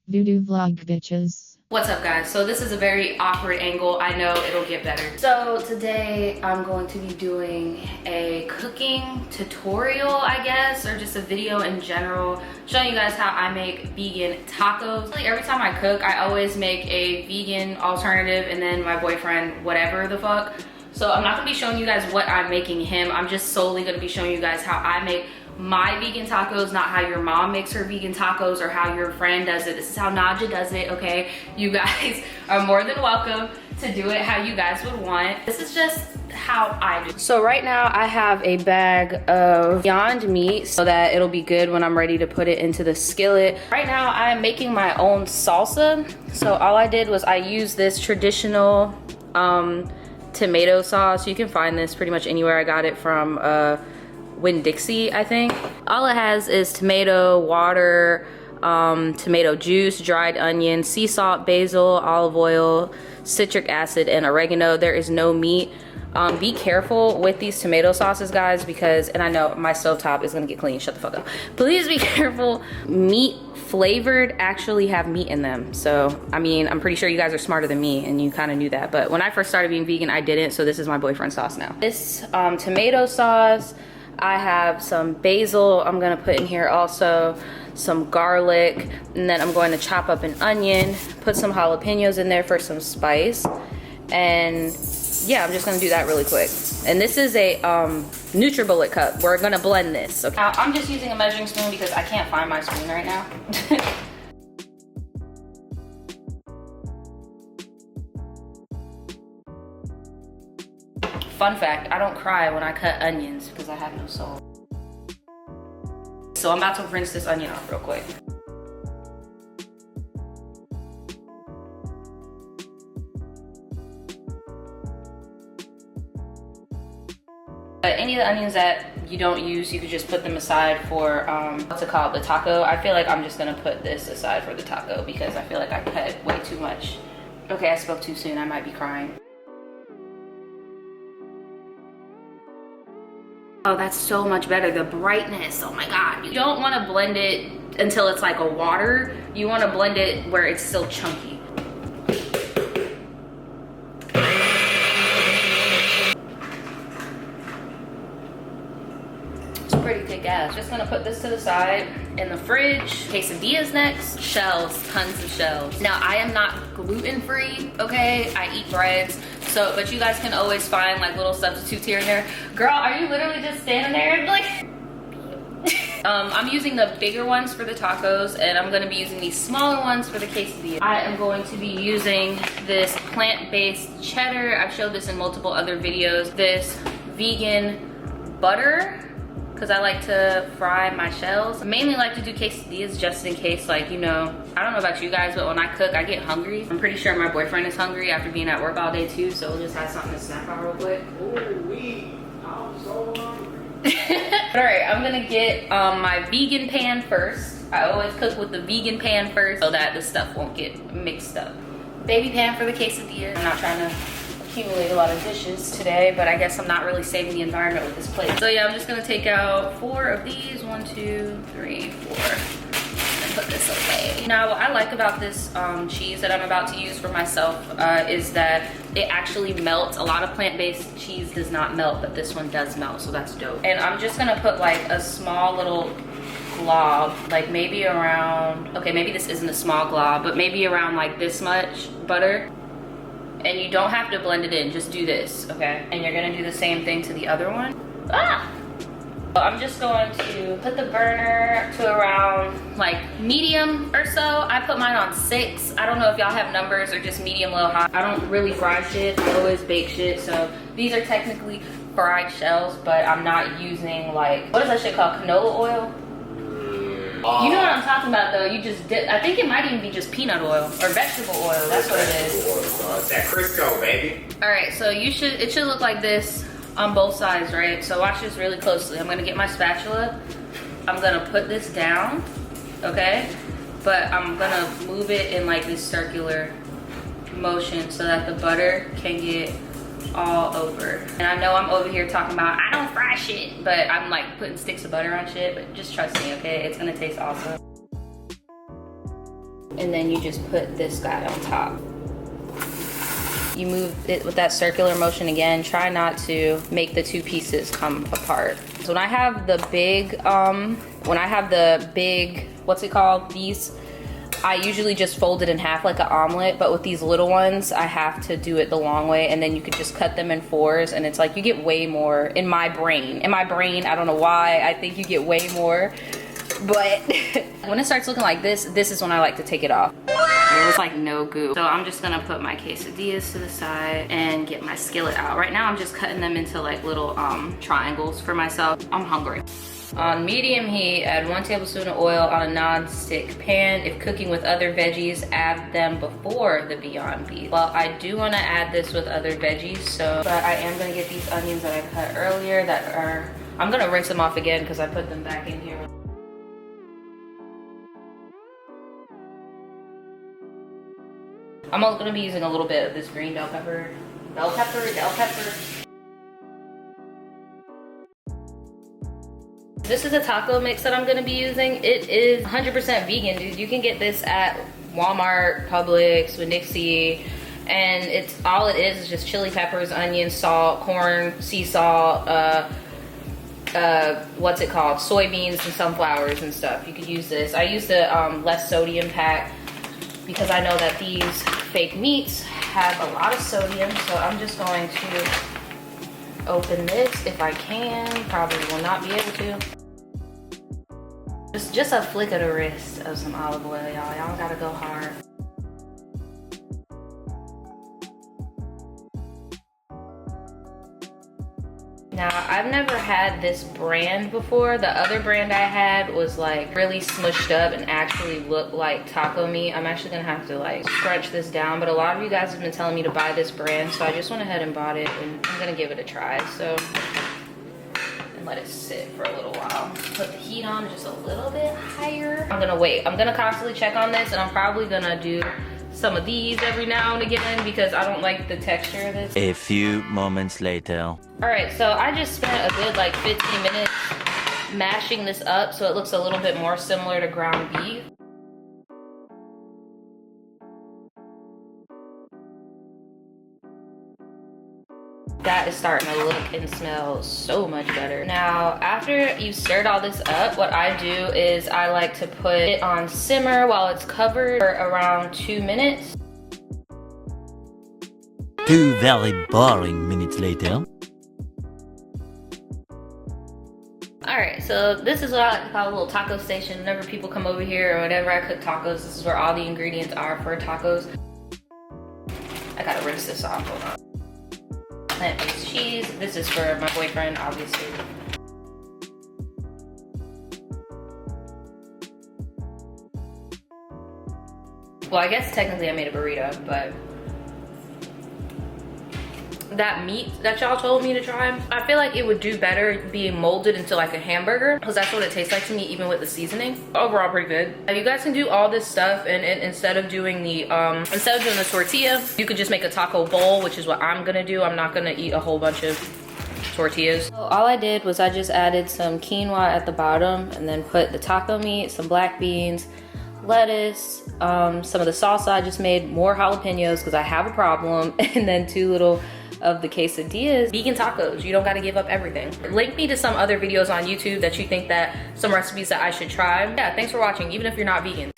Voodoo vlog bitches. What's up guys? So this is a very awkward angle. I know it'll get better. So today I'm going to be doing a cooking tutorial, I guess, or just a video in general, showing you guys how I make vegan tacos. Like every time I cook, I always make a vegan alternative and then my boyfriend, whatever the fuck. So I'm not gonna be showing you guys what I'm making him. I'm just solely gonna be showing you guys how I make my vegan tacos, not how your mom makes her vegan tacos or how your friend does it. This is how Nadja does it, okay? You guys are more than welcome to do it how you guys would want. This is just how I do. So right now I have a bag of Beyond Meat so that it'll be good when I'm ready to put it into the skillet. Right now I'm making my own salsa. So all I did was I used this traditional tomato sauce. You can find this pretty much anywhere. I got it from Winn-Dixie, I think. All it has is tomato, water, tomato juice, dried onion, sea salt, basil, olive oil, citric acid, and oregano. There is no meat. Be careful with these tomato sauces, guys, because, and I know my stovetop is gonna get clean, shut the fuck up. Please be careful. Meat flavored actually have meat in them. So, I mean, I'm pretty sure you guys are smarter than me and you kind of knew that. But when I first started being vegan, I didn't. So this is my boyfriend's sauce now. This tomato sauce, I have some basil I'm gonna put in here also, some garlic, and then I'm going to chop up an onion, put some jalapenos in there for some spice, and yeah, I'm just gonna do that really quick. And this is a NutriBullet cup. We're gonna blend this. Okay. Now, I'm just using a measuring spoon because I can't find my spoon right now. Fun fact, I don't cry when I cut onions because I have no soul. So I'm about to rinse this onion off real quick. But any of the onions that you don't use, you could just put them aside for, what's it called, the taco. I feel like I'm just gonna put this aside for the taco because I feel like I cut way too much. Okay, I spoke too soon, I might be crying. Oh, that's so much better. The brightness, oh my God. You don't wanna blend it until it's like a water. You wanna blend it where it's still chunky. It's pretty kick ass. Just gonna put this to the side in the fridge. Quesadillas next. Shells, tons of shells. Now, I am not gluten-free, okay? I eat breads. So, but you guys can always find like little substitutes here and there. Girl, are you literally just standing there like? I'm using the bigger ones for the tacos and I'm gonna be using these smaller ones for the quesadilla. I am going to be using this plant-based cheddar. I've showed this in multiple other videos. This vegan butter, because I like to fry my shells. I mainly like to do quesadillas just in case, like, you know, I don't know about you guys, but when I cook, I get hungry. I'm pretty sure my boyfriend is hungry after being at work all day too, so we'll just have something to snack on real quick. I'm so hungry. All right, I'm gonna get my vegan pan first. I always cook with the vegan pan first so that the stuff won't get mixed up. Baby pan for the quesadilla. I'm not trying to accumulate a lot of dishes today, but I guess I'm not really saving the environment with this plate. So yeah, I'm just gonna take out 4 of these. 1, 2, 3, 4. And put this away. Now, what I like about this cheese that I'm about to use for myself is that it actually melts. A lot of plant-based cheese does not melt, but this one does melt, so that's dope. And I'm just gonna put like a small little glob, like maybe around, okay, maybe this isn't a small glob, but maybe around like this much butter. And you don't have to blend it in, just do this, okay? And you're gonna do the same thing to the other one. Ah! I'm just going to put the burner to around like medium or so. I put mine on 6. I don't know if y'all have numbers or just medium, low, high. I don't really fry shit, I always bake shit. So these are technically fried shells, but I'm not using like, what is that shit called, canola oil? You know what I'm talking about though. You just dip, I think it might even be just peanut oil or vegetable oil. That's what it is. That Crisco, baby. All right, so it should look like this on both sides, right? So watch this really closely. I'm gonna get my spatula. I'm gonna put this down, okay? But I'm gonna move it in like this circular motion so that the butter can get all over. And I know I'm over here talking about I don't fry shit, but I'm like putting sticks of butter on shit, but just trust me, okay? It's gonna taste awesome. And then you just put this guy on top. You move it with that circular motion again. Try not to make the two pieces come apart. So when I have the big, what's it called? These, I usually just fold it in half like an omelet, but with these little ones, I have to do it the long way, and then you could just cut them in fours, and it's like you get way more in my brain. I don't know why, I think you get way more. But when it starts looking like this is when I like to take it off. There was like no goo. So I'm just gonna put my quesadillas to the side and get my skillet out. Right now I'm just cutting them into like little triangles for myself. I'm hungry. On medium heat, add 1 tablespoon of oil on a non-stick pan. If cooking with other veggies, add them before the Beyond Beef. Well, I do wanna add this with other veggies, but I am gonna get these onions that I cut earlier I'm gonna rinse them off again because I put them back in here. I'm also gonna be using a little bit of this green bell pepper. Bell pepper. This is a taco mix that I'm gonna be using. It is 100% vegan, dude. You can get this at Walmart, Publix, Winn-Dixie, and all it is just chili peppers, onions, salt, corn, sea salt, what's it called? Soybeans and sunflowers and stuff. You could use this. I use the less sodium pack because I know that these fake meats have a lot of sodium, so I'm just going to open this if I can. Probably will not be able to. Just a flick of the wrist of some olive oil, y'all. Y'all gotta go hard. Now, I've never had this brand before. The other brand I had was like really smushed up and actually looked like taco meat. I'm actually gonna have to like scrunch this down, but a lot of you guys have been telling me to buy this brand, so I just went ahead and bought it, and I'm gonna give it a try. So, and let it sit for a little while. Put the heat on just a little bit higher. I'm gonna wait. I'm gonna constantly check on this, and I'm probably gonna do some of these every now and again because I don't like the texture of this. A few moments later. All right, so I just spent a good like 15 minutes mashing this up so it looks a little bit more similar to ground beef. That is starting to look and smell so much better. Now, after you've stirred all this up, what I do is I like to put it on simmer while it's covered for around 2 minutes. 2 very boring minutes later. All right, so this is what I like to call a little taco station. Whenever people come over here or whenever I cook tacos, this is where all the ingredients are for tacos. I gotta rinse this off, hold on. Plant-based cheese. This is for my boyfriend, obviously. Well, I guess technically I made a burrito, but that meat that y'all told me to try, I feel like it would do better being molded into like a hamburger because that's what it tastes like to me, even with the seasoning. Overall, pretty good. You guys can do all this stuff, and instead of doing the tortilla, you could just make a taco bowl, which is what I'm gonna do. I'm not gonna eat a whole bunch of tortillas. So all I did was I just added some quinoa at the bottom and then put the taco meat, some black beans, lettuce, some of the salsa I just made, more jalapenos because I have a problem, and then 2 little of the quesadillas. Vegan tacos, you don't gotta give up everything. Link me to some other videos on YouTube that you think that some recipes that I should try. Yeah, thanks for watching, even if you're not vegan.